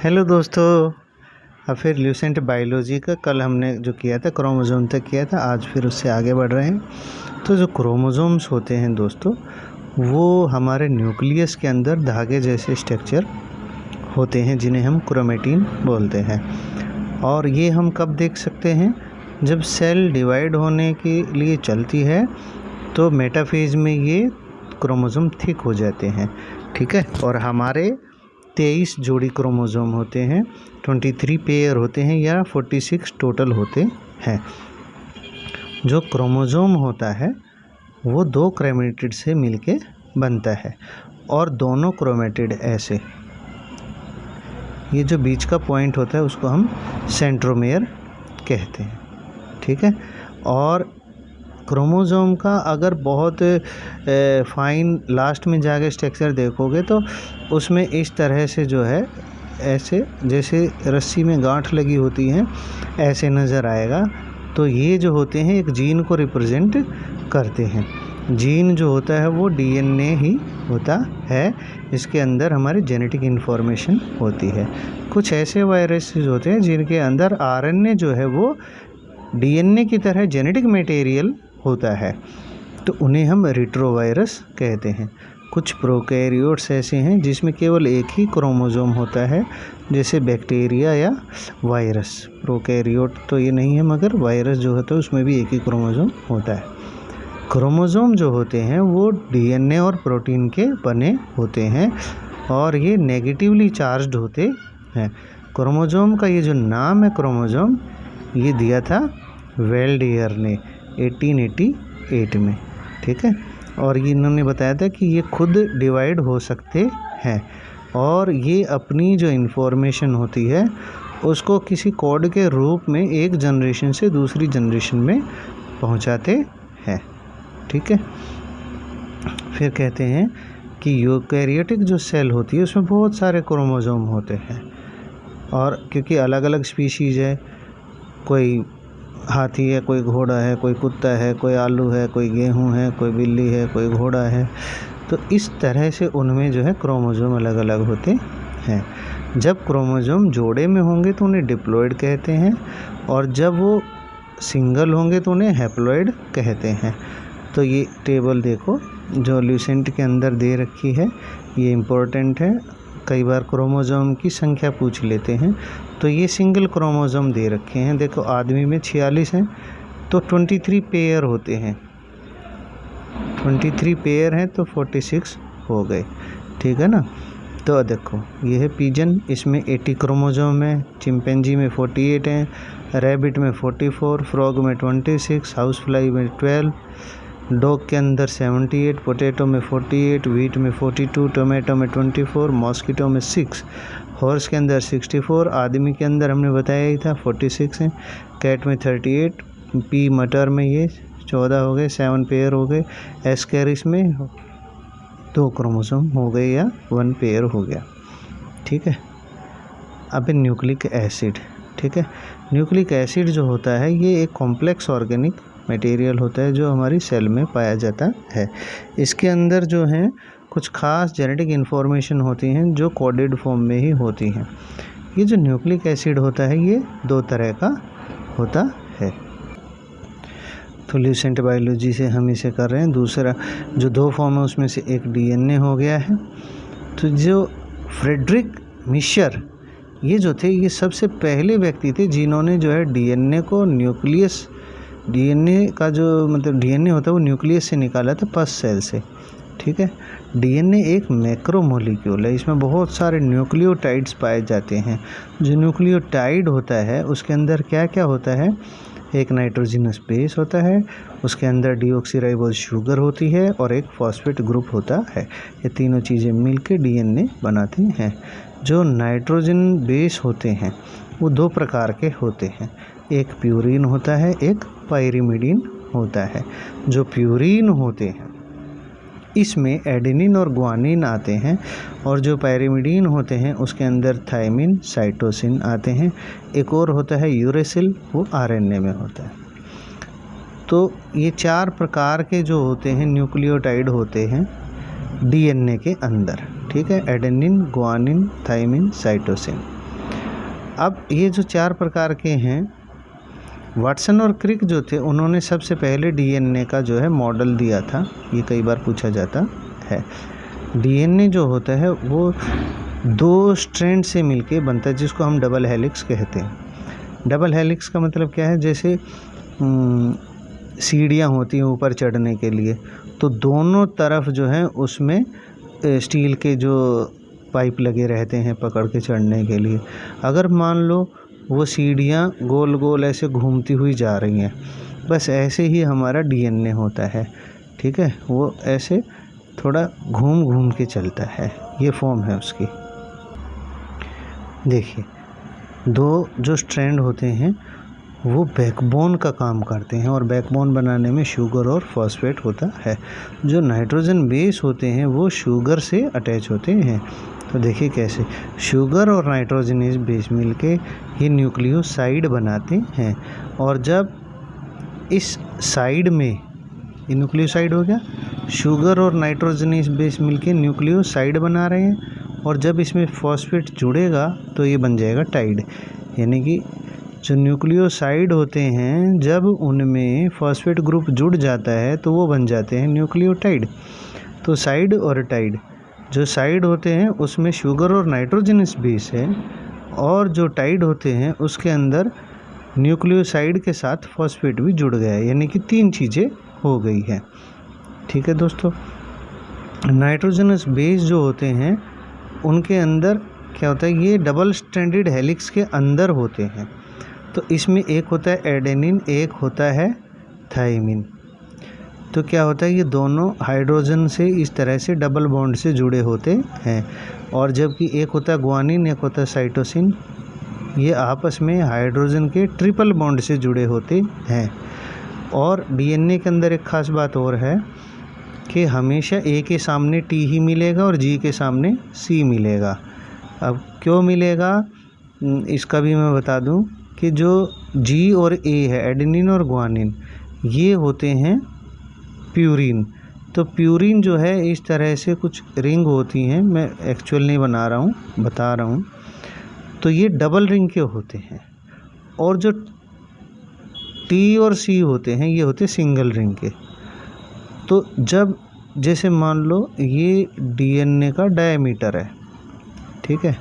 Hello दोस्तों। अब फिर ल्यूसेंट बायोलॉजी का कल हमने जो किया था क्रोमोसोम तक किया था, आज फिर उससे आगे बढ़ रहे हैं। तो जो क्रोमोसोम्स होते हैं दोस्तों, वो हमारे न्यूक्लियस के अंदर धागे जैसे स्ट्रक्चर होते हैं जिन्हें हम क्रोमेटिन बोलते हैं। और ये हम कब देख सकते हैं? जब सेल डिवाइड होने के लिए चलती है तो मेटाफेज में ये क्रोमोसोम थिक हो जाते हैं, ठीक है। और हमारे 23 जोड़ी क्रोमोसोम होते हैं, 23 पेयर होते हैं या 46 टोटल होते हैं। जो क्रोमोसोम होता है वो 2 क्रोमेटिड से मिलके बनता है और दोनों क्रोमेटिड ऐसे, ये जो बीच का पॉइंट होता है उसको हम सेंट्रोमेयर कहते हैं, ठीक है। और क्रोमोसोम का अगर बहुत फाइन लास्ट में जाके स्ट्रक्चर देखोगे तो उसमें इस तरह से जो है ऐसे जैसे रस्सी में गांठ लगी होती हैं ऐसे नज़र आएगा। तो ये जो होते हैं एक जीन को रिप्रेजेंट करते हैं। जीन जो होता है वो डीएनए ही होता है, इसके अंदर हमारी जेनेटिक इन्फॉर्मेशन होती है। कुछ ऐसे वायरसेस होते हैं जिनके अंदर आरएनए जो है वो डीएनए की तरह जेनेटिक मटेरियल होता है, तो उन्हें हम रेट्रोवायरस कहते हैं। कुछ प्रोकैरियोट्स ऐसे हैं जिसमें केवल एक ही क्रोमोसोम होता है, जैसे बैक्टीरिया या वायरस। प्रोकैरियोट तो ये नहीं है, मगर वायरस जो होता है उसमें भी एक ही क्रोमोसोम होता है। क्रोमोसोम जो होते हैं वो डीएनए और प्रोटीन के बने होते हैं और ये नेगेटिवली चार्ज्ड होते हैं। क्रोमोसोम का ये जो नाम है क्रोमोसोम, ये दिया था वेल्डियर ने 1888 में, ठीक है। और ये इन्होंने बताया था कि ये खुद डिवाइड हो सकते हैं और ये अपनी जो इन्फॉर्मेशन होती है उसको किसी कोड के रूप में एक जनरेशन से दूसरी जनरेशन में पहुंचाते हैं, ठीक है। फिर कहते हैं कि यूकैरियोटिक जो सेल होती है उसमें बहुत सारे क्रोमोसोम होते हैं, और क्योंकि अलग अलग स्पीशीज़ है, कोई हाथी है, कोई घोड़ा है, कोई कुत्ता है, कोई आलू है, कोई गेहूं है, कोई बिल्ली है, कोई घोड़ा है, तो इस तरह से उनमें जो है क्रोमोसोम अलग अलग होते हैं। जब क्रोमोसोम जोड़े में होंगे तो उन्हें डिप्लॉइड कहते हैं, और जब वो सिंगल होंगे तो उन्हें हैप्लॉइड कहते हैं। तो ये टेबल देखो जो ल्यूसेंट के अंदर दे रखी है, ये इम्पोर्टेंट है। कई बार क्रोमोसोम की संख्या पूछ लेते हैं, तो ये सिंगल क्रोमोसोम दे रखे हैं। देखो आदमी में 46 हैं तो 23 पेयर होते हैं, 23 पेयर हैं तो 46 हो गए, ठीक है ना। तो देखो ये है पिजन, इसमें 80 क्रोमोसोम है, चिंपैंजी में 48 हैं, रैबिट में 44, फ्रॉग में 26, हाउस फ्लाई में 12, डॉग के अंदर 78, पोटैटो में 48, व्हीट में 42, टोमेटो में 24, मॉस्किटो में 6, हॉर्स के अंदर 64, आदमी के अंदर हमने बताया ही था 46 हैं, कैट में 38, पी मटर में ये 14 हो गए, 7 पेयर हो गए, एस्कैरिस में 2 क्रोमोसोम हो गए या 1 पेयर हो गया, ठीक है। अब न्यूक्लिक एसिड, ठीक है। न्यूक्लिक एसिड जो होता है ये एक कॉम्प्लेक्स ऑर्गेनिक मटेरियल होता है जो हमारी सेल में पाया जाता है। इसके अंदर जो है कुछ खास जेनेटिक इन्फॉर्मेशन होती हैं जो कोडेड फॉर्म में ही होती हैं। ये जो न्यूक्लिक एसिड होता है ये 2 तरह का होता है। तो ल्यूसेंट बायोलॉजी से हम इसे कर रहे हैं। दूसरा जो 2 फॉर्म है उसमें से एक डीएनए हो गया है। तो जो फ्रेडरिक मिशर ये जो थे, ये सबसे पहले व्यक्ति थे जिन्होंने जो है डीएनए को न्यूक्लियस, डीएनए का जो मतलब डीएनए होता है वो न्यूक्लियस से निकाला था, पस सेल से, ठीक है। डीएनए एक मैक्रोमोलिक्यूल है, इसमें बहुत सारे न्यूक्लियोटाइड्स पाए जाते हैं। जो न्यूक्लियोटाइड होता है उसके अंदर क्या क्या होता है? एक नाइट्रोजनस बेस होता है, उसके अंदर डीऑक्सीराइबोज शुगर होती है और एक फॉस्फेट ग्रुप होता है। ये तीनों चीज़ें मिलकर डीएनए बनाती हैं। जो नाइट्रोजन बेस होते हैं वो 2 प्रकार के होते हैं, एक प्यूरिन होता है, एक पायरिमिडीन होता है। जो प्यूरिन होते हैं इसमें एडेनिन और ग्वानिन आते हैं, और जो पायरिमिडीन होते हैं उसके अंदर थायमिन, साइटोसिन आते हैं। एक और होता है यूरेसिल, वो आरएनए में होता है। तो ये 4 प्रकार के जो होते हैं न्यूक्लियोटाइड होते हैं डीएनए के अंदर, ठीक है। Adenine, guanine, thymine, cytosine. अब ये जो 4 प्रकार के हैं, वाटसन और क्रिक जो थे उन्होंने सबसे पहले डीएनए का जो है मॉडल दिया था। ये कई बार पूछा जाता है। डीएनए जो होता है वो 2 स्ट्रैंड से मिलके बनता है, जिसको हम डबल हेलिक्स कहते हैं। डबल हेलिक्स का मतलब क्या है, जैसे सीढ़ियाँ होती हैं ऊपर चढ़ने के लिए, तो दोनों तरफ जो है उसमें स्टील के जो पाइप लगे रहते हैं पकड़ के चढ़ने के लिए। अगर मान लो वो सीढ़ियाँ गोल गोल ऐसे घूमती हुई जा रही हैं, बस ऐसे ही हमारा डीएनए होता है। ठीक है, वो ऐसे थोड़ा घूम घूम के चलता है, ये फॉर्म है उसकी। देखिए, 2 जो स्ट्रैंड होते हैं वो बैकबोन का काम करते हैं, और बैकबोन बनाने में शुगर और फॉस्फेट होता है। जो नाइट्रोजन बेस होते हैं वो शुगर से अटैच होते हैं। तो देखिए कैसे शुगर और नाइट्रोजनस बेस मिलके ये न्यूक्लियोसाइड बनाते हैं, और जब इस साइड में ये न्यूक्लियोसाइड हो गया, शुगर और नाइट्रोजनस बेस मिलके न्यूक्लियोसाइड बना रहे हैं, और जब इसमें फॉस्फेट जुड़ेगा तो ये बन जाएगा टाइड। यानी कि जो न्यूक्लियोसाइड होते हैं जब उनमें फॉस्फेट ग्रुप जुड़ जाता है तो वो बन जाते हैं न्यूक्लियोटाइड। तो साइड और टाइड, जो साइड होते हैं उसमें शुगर और नाइट्रोजनस बेस है, और जो टाइड होते हैं उसके अंदर न्यूक्लियोसाइड के साथ फॉस्फेट भी जुड़ गया है, यानी कि 3 चीज़ें हो गई हैं। ठीक है दोस्तों, नाइट्रोजनस बेस जो होते हैं उनके अंदर क्या होता है, ये डबल स्ट्रैंडेड हेलिक्स के अंदर होते हैं। तो इसमें एक होता है एडेनिन, एक होता है थाइमिन। तो क्या होता है, ये दोनों हाइड्रोजन से इस तरह से डबल बॉन्ड से जुड़े होते हैं, और जबकि एक होता है ग्वानिन, एक होता है साइटोसिन, ये आपस में हाइड्रोजन के ट्रिपल बॉन्ड से जुड़े होते हैं। और डीएनए के अंदर एक ख़ास बात और है कि हमेशा ए के सामने टी ही मिलेगा और जी के सामने सी मिलेगा। अब क्यों मिलेगा इसका भी मैं बता दूं कि जो जी और ए है, एडेनिन और ग्वानिन, ये होते हैं प्यूरिन। तो प्यूरिन जो है इस तरह से कुछ रिंग होती हैं, मैं एक्चुअल नहीं बना रहा हूँ, बता रहा हूँ। तो ये डबल रिंग के होते हैं, और जो टी और सी होते हैं ये होते सिंगल रिंग के। तो जब जैसे मान लो ये डीएनए का डायमीटर है, ठीक है,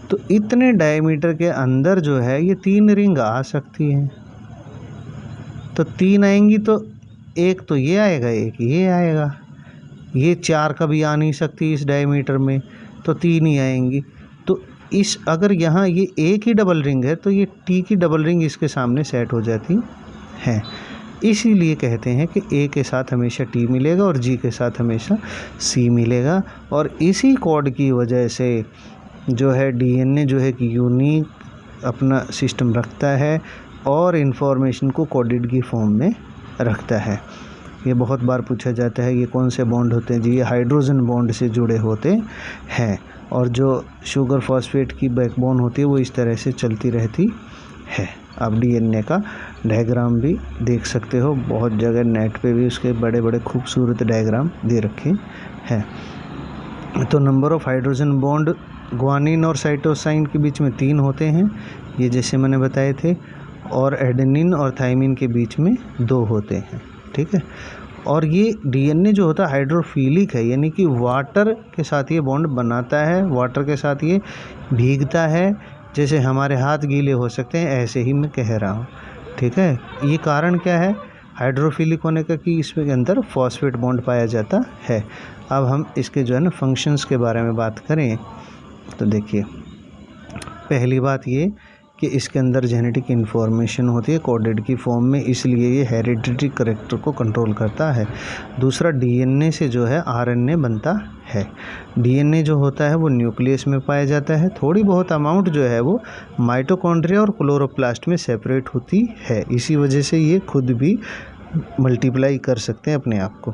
तो इतने डायमीटर के अंदर जो है ये 3 रिंग आ सकती हैं। तो 3 आएंगी तो एक तो ये आएगा, एक ये आएगा, ये 4 कभी आ नहीं सकती इस डायमीटर में, तो 3 ही आएंगी। तो इस अगर यहाँ ये एक ही डबल रिंग है तो ये टी की डबल रिंग इसके सामने सेट हो जाती है। इसीलिए कहते हैं कि ए के साथ हमेशा टी मिलेगा और जी के साथ हमेशा सी मिलेगा। और इसी कोड की वजह से जो है डीएनए जो है कि यूनिक अपना सिस्टम रखता है और इन्फॉर्मेशन को कोडेड की फॉर्म में रखता है। ये बहुत बार पूछा जाता है ये कौन से बॉन्ड होते हैं जी, ये हाइड्रोजन बॉन्ड से जुड़े होते हैं, और जो शुगर फॉस्फेट की बैकबोन होती है वो इस तरह से चलती रहती है। आप डीएनए का डायग्राम भी देख सकते हो, बहुत जगह नेट पे भी उसके बड़े बड़े खूबसूरत डायग्राम दे रखे हैं। तो number of hydrogen bond guanine और साइटोसाइन के बीच में 3 होते हैं, ये जैसे मैंने बताए थे, और एडेनिन और थाइमिन के बीच में 2 होते हैं। ठीक है, और ये डीएनए जो होता है हाइड्रोफिलिक है, यानी कि वाटर के साथ ये बॉन्ड बनाता है, वाटर के साथ ये भीगता है, जैसे हमारे हाथ गीले हो सकते हैं ऐसे ही मैं कह रहा हूँ। ठीक है, ये कारण क्या है हाइड्रोफिलिक होने का कि इसके अंदर फॉस्फेट बॉन्ड पाया जाता है। अब हम इसके जो है ना फंक्शंस के बारे में बात करें तो देखिए, पहली बात ये कि इसके अंदर जेनेटिक इन्फॉर्मेशन होती है कोडेड की फॉर्म में, इसलिए ये हेरिडिटरी करैक्टर को कंट्रोल करता है। दूसरा, डीएनए से जो है आरएनए बनता है। डीएनए जो होता है वो न्यूक्लियस में पाया जाता है, थोड़ी बहुत अमाउंट जो है वो माइटोकॉन्ड्रिया और क्लोरोप्लास्ट में सेपरेट होती है, इसी वजह से ये खुद भी मल्टीप्लाई कर सकते हैं अपने आप को।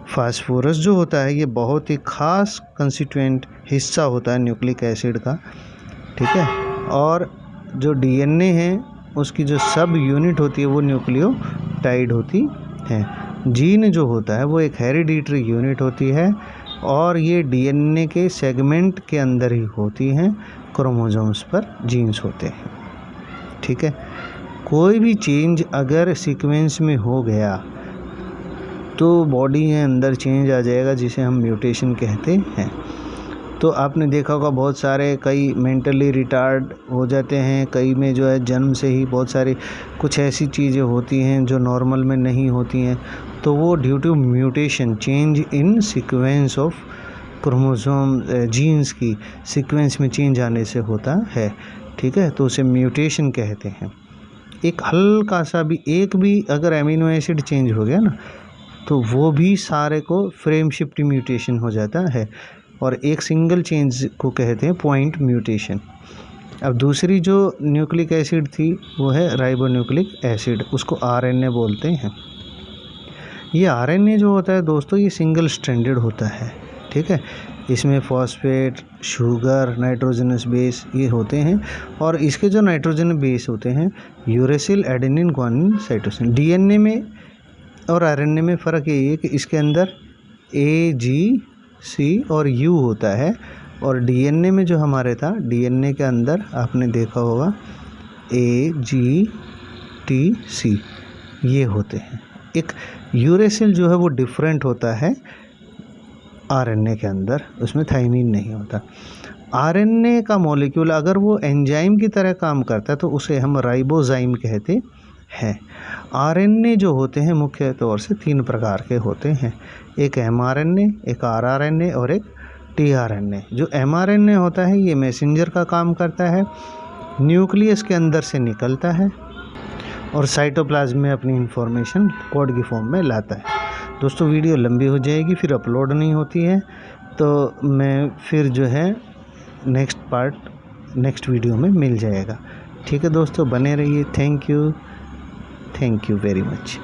फास्फोरस जो होता है ये बहुत ही ख़ास कंस्टिट्यूएंट हिस्सा होता है न्यूक्लिक एसिड का। ठीक है, और जो डीएनए है उसकी जो सब यूनिट होती है वो न्यूक्लियोटाइड होती है। जीन जो होता है वो एक हेरिडिटरी यूनिट होती है, और ये डीएनए के सेगमेंट के अंदर ही होती हैं, क्रोमोसोम्स पर जीन्स होते हैं। ठीक है। कोई भी चेंज अगर सीक्वेंस में हो गया तो बॉडी के अंदर चेंज आ जाएगा, जिसे हम म्यूटेशन कहते हैं। तो आपने देखा होगा बहुत सारे, कई मेंटली रिटार्ड हो जाते हैं, कई में जो है जन्म से ही बहुत सारी कुछ ऐसी चीज़ें होती हैं जो नॉर्मल में नहीं होती हैं, तो वो due to mutation, change in sequence of chromosome, genes की सीक्वेंस में चेंज आने से होता है, ठीक है। तो उसे म्यूटेशन कहते हैं। एक हल्का सा भी, एक भी अगर एमिनो एसिड चेंज हो गया ना, तो वो भी सारे को फ्रेम शिफ्ट म्यूटेशन हो जाता है, और एक सिंगल चेंज को कहते हैं पॉइंट म्यूटेशन। अब दूसरी जो न्यूक्लिक एसिड थी वो है राइबोन्यूक्लिक एसिड, उसको आरएनए बोलते हैं। ये आरएनए जो होता है दोस्तों, ये सिंगल स्ट्रैंडेड होता है, ठीक है। इसमें फॉस्फेट, शुगर, नाइट्रोजनस बेस ये होते हैं, और इसके जो नाइट्रोजन बेस होते हैं uracil, adenine, guanine, cytosine. DNA में और आरएनए में फ़र्क यही है कि इसके अंदर ए, जी, सी और यू होता है, और डीएनए में जो हमारे था, डीएनए के अंदर आपने देखा होगा ए, जी, टी, सी ये होते हैं। एक यूरेसिल जो है वो डिफरेंट होता है आरएनए के अंदर, उसमें थाइमिन नहीं होता। आरएनए का मॉलिक्यूल अगर वो एंजाइम की तरह काम करता है तो उसे हम राइबोजाइम कहते हैं। आरएनए जो होते हैं मुख्य तौर से 3 प्रकार के होते हैं, एक एमआरएनए, एक आरआरएनए और एक टीआरएनए। जो एमआरएनए होता है ये मैसेंजर का काम करता है, न्यूक्लियस के अंदर से निकलता है और साइटोप्लाज्म में अपनी इंफॉर्मेशन कोड की फॉर्म में लाता है। दोस्तों वीडियो लंबी हो जाएगी, फिर अपलोड नहीं होती है, तो मैं फिर जो है नेक्स्ट पार्ट नेक्स्ट वीडियो में मिल जाएगा, ठीक है दोस्तों। बने रहिए। Thank you very much.